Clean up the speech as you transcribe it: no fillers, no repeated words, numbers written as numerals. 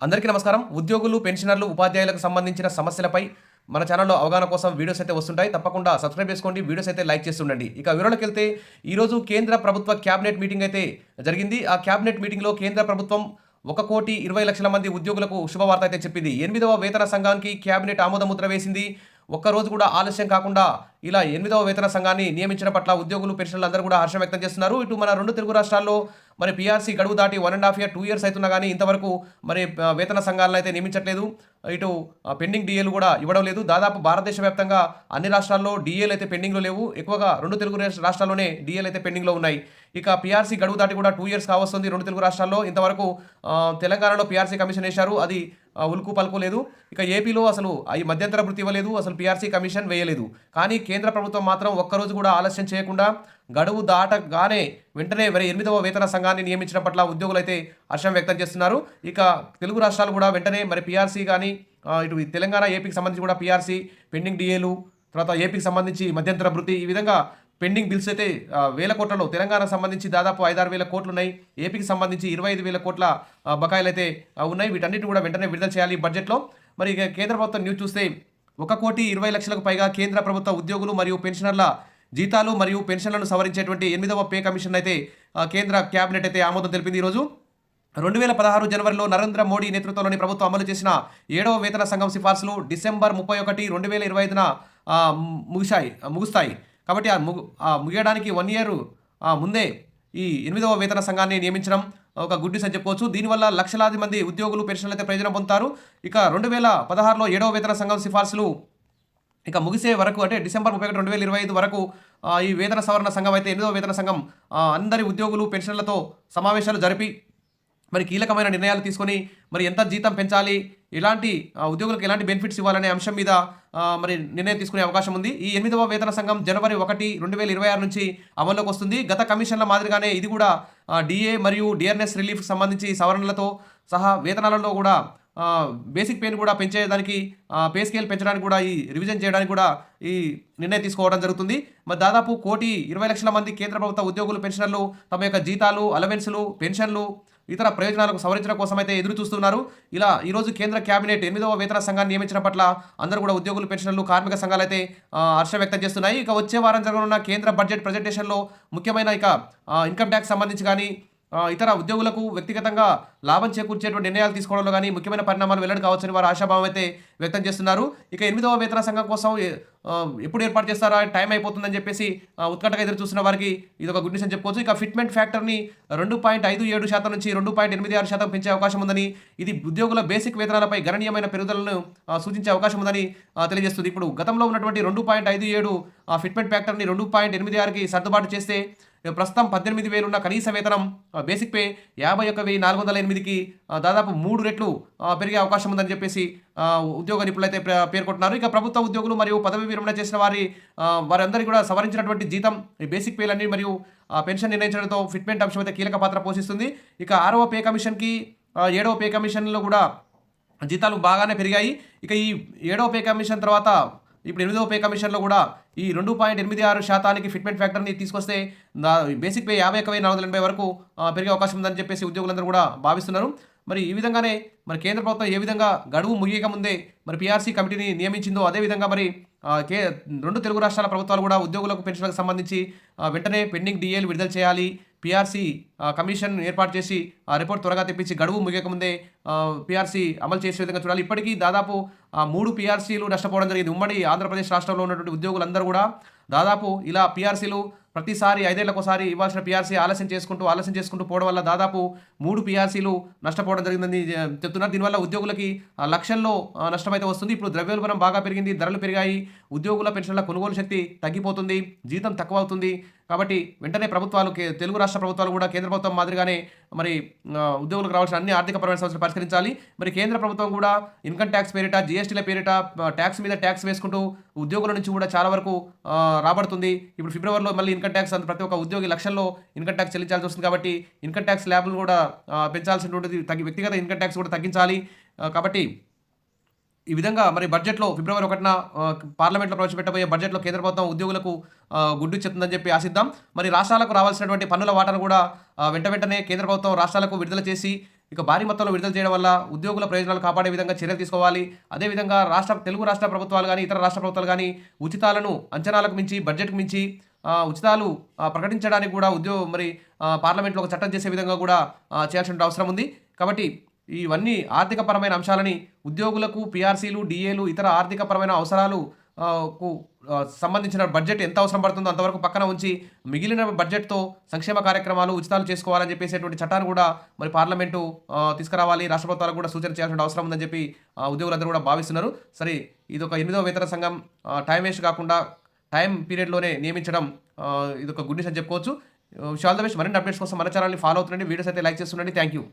అందరికీ నమస్కారం. ఉద్యోగులు, పెన్షనర్లు, ఉపాధ్యాయులకు సంబంధించిన సమస్యలపై మన ఛానల్‌లో అవగాహన కోసం వీడియోస్ అయితే వస్తుంటాయి. తప్పకుండా సబ్స్క్రైబ్ చేసుకోండి. వీడియోస్ అయితే లైక్ చేస్తుండండి. ఇక వివరాలకెళ్తే ఈరోజు కేంద్ర ప్రభుత్వ క్యాబినెట్ మీటింగ్ అయితే జరిగింది. ఆ క్యాబినెట్ మీటింగ్‌లో కేంద్ర ప్రభుత్వం 1,20,00,000 మంది ఉద్యోగులకు శుభవార్త అయితే చెప్పింది. 8వ వేతన సంఘానికి క్యాబినెట్ ఆమోద ముద్ర వేసింది. ఒక్కరోజు కూడా ఆలస్యం కాకుండా ఇలా 8వ వేతన సంఘాన్ని నియమించడం పట్ల ఉద్యోగులు, పెన్షనర్లు అందరూ కూడా హర్షం వ్యక్తం చేస్తున్నారు. ఇటు మన 2 తెలుగు రాష్ట్రాల్లో మరి పీఆర్సీ గడువు దాటి 1.5 ఇయర్, 2 ఇయర్స్ అవుతున్నా గానీ ఇంతవరకు మరి వేతన సంఘాలను అయితే నియమించట్లేదు. ఇటు పెండింగ్ డీఏలు కూడా ఇవ్వడం లేదు. దాదాపు భారతదేశ వ్యాప్తంగా అన్ని రాష్ట్రాల్లో డీఏలు అయితే పెండింగ్‌లో లేవు. ఎక్కువగా 2 తెలుగు రాష్ట్రాల్లోనే డీఏలు అయితే పెండింగ్‌లో ఉన్నాయి. ఇక పీఆర్సీ గడువు దాటి కూడా 2 ఇయర్స్ కావస్తుంది 2 తెలుగు రాష్ట్రాల్లో. ఇంతవరకు తెలంగాణలో పీఆర్సీ కమిషన్ ఏశారు. అది ఉలుకు పలుకు లేదు. ఇక ఏపీలో అసలు ఈ మధ్యంతర భృతి ఇవ్వలేదు. అసలు పీఆర్సీ కమిషన్ వేయలేదు. కానీ కేంద్ర ప్రభుత్వం మాత్రం ఒక్కరోజు కూడా ఆలస్యం చేయకుండా గడువు దాటగానే వెంటనే మరి 8వ వేతన సంఘాన్ని నియమించడం పట్ల ఉద్యోగులైతే హర్షం వ్యక్తం చేస్తున్నారు. ఇక తెలుగు రాష్ట్రాలు కూడా వెంటనే మరి పీఆర్సీ కానీ ఇటు తెలంగాణ, ఏపీకి సంబంధించి కూడా పీఆర్సీ, పెండింగ్ డీఏలు, తర్వాత ఏపీకి సంబంధించి మధ్యంతర భృతి, ఈ విధంగా పెండింగ్ బిల్స్ అయితే వేల కోట్లలో తెలంగాణకు సంబంధించి దాదాపు 5-6 వేల కోట్లు ఉన్నాయి. ఏపీకి సంబంధించి 25,000 కోట్ల బకాయిలు అయితే ఉన్నాయి. వీటన్నిటిని కూడా వెంటనే విడుదల చేయాలి బడ్జెట్లో. మరి ఇక కేంద్ర ప్రభుత్వం న్యూస్ చూస్తే 1,20,00,000 పైగా కేంద్ర ప్రభుత్వ ఉద్యోగులు మరియు పెన్షనర్ల జీతాలు మరియు పెన్షన్లను సవరించేటువంటి 8వ పే కమిషన్ అయితే కేంద్ర క్యాబినెట్ అయితే ఆమోదం తెలిపింది. ఈరోజు 2016 జనవరిలో నరేంద్ర మోడీ నేతృత్వంలోని ప్రభుత్వం అమలు చేసిన 7వ వేతన సంఘం సిఫార్సులు డిసెంబర్ 31, 2025న ముగుస్తాయి. కాబట్టి ముగియడానికి 1 ఇయర్ ముందే ఈ 8వ వేతన సంఘాన్ని నియమించడం ఒక గుడ్ న్యూస్ అని చెప్పుకోవచ్చు. దీనివల్ల లక్షలాది మంది ఉద్యోగులు, పెన్షన్లు అయితే ప్రయోజనం పొందుతారు. ఇక 2016లో 7వ వేతన సంఘం సిఫార్సులు ఇక ముగిసే వరకు అంటే డిసెంబర్ 31, 2025 వరకు ఈ వేతన సవరణ సంఘం అయితే 8వ వేతన సంఘం అందరి ఉద్యోగులు, పెన్షన్లతో సమావేశాలు జరిపి మరి కీలకమైన నిర్ణయాలు తీసుకొని మరి ఎంత జీతం పెంచాలి, ఎలాంటి ఉద్యోగులకు ఎలాంటి బెనిఫిట్స్ ఇవ్వాలనే అంశం మీద మరి నిర్ణయం తీసుకునే అవకాశం ఉంది. ఈ 8వ వేతన సంఘం జనవరి 1, 2026 నుంచి అమల్లోకి వస్తుంది. గత కమిషన్ల మాదిరిగానే ఇది కూడా డిఏ మరియు డిఆర్ఎస్ రిలీఫ్కి సంబంధించి సవరణలతో సహా వేతనాలలో కూడా బేసిక్ పేని కూడా పెంచేదానికి, పే స్కేల్ పెంచడానికి కూడా, ఈ రివిజన్ చేయడానికి కూడా ఈ నిర్ణయం తీసుకోవడం జరుగుతుంది. మరి దాదాపు 1,20,00,000 మంది కేంద్ర ప్రభుత్వ ఉద్యోగులు, పెన్షనర్లు తమ యొక్క జీతాలు, అలవెన్సులు, పెన్షన్లు, ఇతర ప్రయోజనాలకు సవరించడం కోసం అయితే ఎదురు చూస్తున్నారు. ఇలా ఈరోజు కేంద్ర క్యాబినెట్ 8వ వేతన సంఘాన్ని నియమించడం పట్ల అందరూ కూడా ఉద్యోగులు, పెన్షనర్లు, కార్మిక సంఘాలు అయితే హర్షం వ్యక్తం చేస్తున్నాయి. ఇక వచ్చే వారం జరగనున్న కేంద్ర బడ్జెట్ ప్రజెంటేషన్లో ముఖ్యమైన ఇన్కమ్ ట్యాక్స్ సంబంధించి కానీ, ఇతర ఉద్యోగులకు వ్యక్తిగతంగా లాభం చేకూర్చేటువంటి నిర్ణయాలు తీసుకోవడంలో కానీ ముఖ్యమైన పరిణామాలు వెల్లడి కావచ్చని వారు ఆశాభావం అయితే వ్యక్తం చేస్తున్నారు. ఇక 8వ వేతన సంఘం కోసం ఎప్పుడు ఏర్పాటు చేస్తారా, టైం అయిపోతుందని చెప్పేసి ఉత్కంఠగా ఎదురు చూస్తున్న వారికి ఇది ఒక గుడ్ న్యూస్ అని చెప్పుకోవచ్చు. ఇక ఫిట్మెంట్ ఫ్యాక్టర్ని 2.57% నుంచి 2.86% పెంచే అవకాశం ఉందని, ఇది ఉద్యోగుల బేసిక్ వేతనాలపై గణనీయమైన పెరుగుదలను సూచించే అవకాశం ఉందని తెలియజేస్తుంది. ఇప్పుడు గతంలో ఉన్నటువంటి 2.57 ఫిట్మెంట్ ఫ్యాక్టర్ని 2.86కి సర్దుబాటు చేస్తే ప్రస్తుతం 18,000 ఉన్న కనీస వేతనం బేసిక్ పే 51,408కి దాదాపు 3 రెట్లు పెరిగే అవకాశం ఉందని చెప్పేసి ఉద్యోగ నిపుణులు అయితే పేర్కొంటున్నారు. ఇక ప్రభుత్వ ఉద్యోగులు మరియు పదవి విరమణ చేసిన వారందరికీ కూడా సవరించినటువంటి జీతం, బేసిక్ పేలన్నీ మరియు పెన్షన్ నిర్ణయించడంతో ఫిట్మెంట్ అంశం అయితే కీలక పాత్ర పోషిస్తుంది. ఇక 6వ పే కమిషన్కి 7వ పే కమిషన్లో కూడా జీతాలు బాగానే పెరిగాయి. ఇక ఈ 7వ పే కమిషన్ తర్వాత ఇప్పుడు 8వ పే కమిషన్లో కూడా ఈ 2.86% ఫిట్మెంట్ ఫ్యాక్టర్ని తీసుకొస్తే బేసిక్ పే 51,480 వరకు పెరిగే అవకాశం ఉందని చెప్పేసి ఉద్యోగులందరూ కూడా భావిస్తున్నారు. మరి ఈ విధంగానే మరి కేంద్ర ప్రభుత్వం ఏ విధంగా గడువు ముగియక ముందే మరి పీఆర్సీ కమిటీని నియమించిందో అదేవిధంగా మరి 2 తెలుగు రాష్ట్రాల ప్రభుత్వాలు కూడా ఉద్యోగులకు, పెన్షన్లకు సంబంధించి వెంటనే పెండింగ్ డీఏలు విడుదల చేయాలి, పీఆర్సీ కమిషన్ ఏర్పాటు చేసి ఆ రిపోర్ట్ త్వరగా తెప్పించి గడువు ముగియకముందే పీఆర్సీ అమలు చేసే విధంగా చూడాలి. ఇప్పటికీ దాదాపు 3 పీఆర్సీలు నష్టపోవడం జరిగింది. ఉమ్మడి ఆంధ్రప్రదేశ్ రాష్ట్రంలో ఉన్నటువంటి ఉద్యోగులందరూ కూడా దాదాపు ఇలా పీఆర్సీలు ప్రతిసారి 5 ఏళ్లకోసారి ఇవ్వాల్సిన పీఆర్సీ ఆలస్యం చేసుకుంటూ పోవడం వల్ల దాదాపు 3 పీఆర్సీలు నష్టపోవడం జరిగిందని చెప్తున్నారు. దీనివల్ల ఉద్యోగులకి లక్షల్లో నష్టమైతే వస్తుంది. ఇప్పుడు ద్రవ్యోల్బణం బాగా పెరిగింది, ధరలు పెరిగాయి, ఉద్యోగుల, పెన్షన్ల కొనుగోలు శక్తి తగ్గిపోతుంది, జీతం తక్కువ అవుతుంది. కాబట్టి వెంటనే ప్రభుత్వాలు, తెలుగు రాష్ట్ర ప్రభుత్వాలు కూడా కేంద్ర ప్రభుత్వం మాదిరిగానే మరి ఉద్యోగులకు రావాల్సిన అన్ని ఆర్థికపరమైన సమస్యలు పరిష్కరించాలి. మరి కేంద్ర ప్రభుత్వం కూడా ఇన్కమ్ ట్యాక్స్ పేరిట, జీఎస్టీల పేరిట ట్యాక్స్ మీద ట్యాక్స్ వేసుకుంటూ ఉద్యోగుల నుంచి కూడా చాలా వరకు రాబడుతుంది. ఇప్పుడు ఫిబ్రవరిలో మళ్ళీ ఇన్కమ్ ట్యాక్స్ ప్రతి ఒక్క ఉద్యోగి లక్షల్లో ఇన్కమ్ ట్యాక్స్ చెల్లించాల్సి వస్తుంది. కాబట్టి ఇన్కమ్ ట్యాక్స్ స్లాబ్లు కూడా పెంచాల్సినటువంటిది, వ్యక్తిగత ఇన్కమ్ ట్యాక్స్ కూడా తగ్గించాలి. కాబట్టి ఈ విధంగా మరి బడ్జెట్లో ఫిబ్రవరి 1న పార్లమెంట్లో ప్రవేశపెట్టబోయే బడ్జెట్లో కేంద్ర ప్రభుత్వం ఉద్యోగులకు గుడ్డు చెప్తుందని చెప్పి ఆశిద్దాం. మరి రాష్ట్రాలకు రావాల్సినటువంటి పన్నుల వాటాను కూడా వెంటనే కేంద్ర ప్రభుత్వం రాష్ట్రాలకు విడుదల చేసి ఇక భారీ మొత్తంలో విడుదల చేయడం వల్ల ఉద్యోగుల ప్రయోజనాలు కాపాడే విధంగా చర్యలు తీసుకోవాలి. అదేవిధంగా తెలుగు రాష్ట్ర ప్రభుత్వాలు గానీ, ఇతర రాష్ట్ర ప్రభుత్వాలు గానీ ఉచితాలను అంచనాలకు మించి, బడ్జెట్‌కు మించి ఉచితాలు ప్రకటించడానికి కూడా పార్లమెంట్‌లో ఒక చట్టం చేసే విధంగా కూడా చేయాల్సిన అవసరం ఉంది. కాబట్టి ఇవన్నీ ఆర్థికపరమైన అంశాలని ఉద్యోగులకు పీఆర్సీలు, డీఏలు, ఇతర ఆర్థికపరమైన అవసరాలు కు సంబంధించిన బడ్జెట్ ఎంత అవసరం పడుతుందో అంతవరకు పక్కన ఉంచి మిగిలిన బడ్జెట్‌తో సంక్షేమ కార్యక్రమాలు, ఉచితాలు చేసుకోవాలని చెప్పేసేటువంటి చట్టాన్ని కూడా పార్లమెంటు తీసుకురావాలి. రాష్ట్ర ప్రభుత్వాలకు కూడా సూచన చేయాల్సిన అవసరం ఉందని చెప్పి ఉద్యోగులందరూ కూడా భావిస్తున్నారు. సరే, ఇదొక 8వ వేతన సంఘం టైం వేస్ట్ కాకుండా టైం పీరియడ్‌లోనే నియమించడం ఇదొక గుడ్ న్యూస్ అని చెప్పుకోవచ్చు. Wish all the best. మరిన్ని అప్డేట్స్ కోసం మన ఛానల్‌ని ఫాలో అవుతుండండి. వీడియోస్ అయితే లైక్ చేస్తుండండి. Thank you.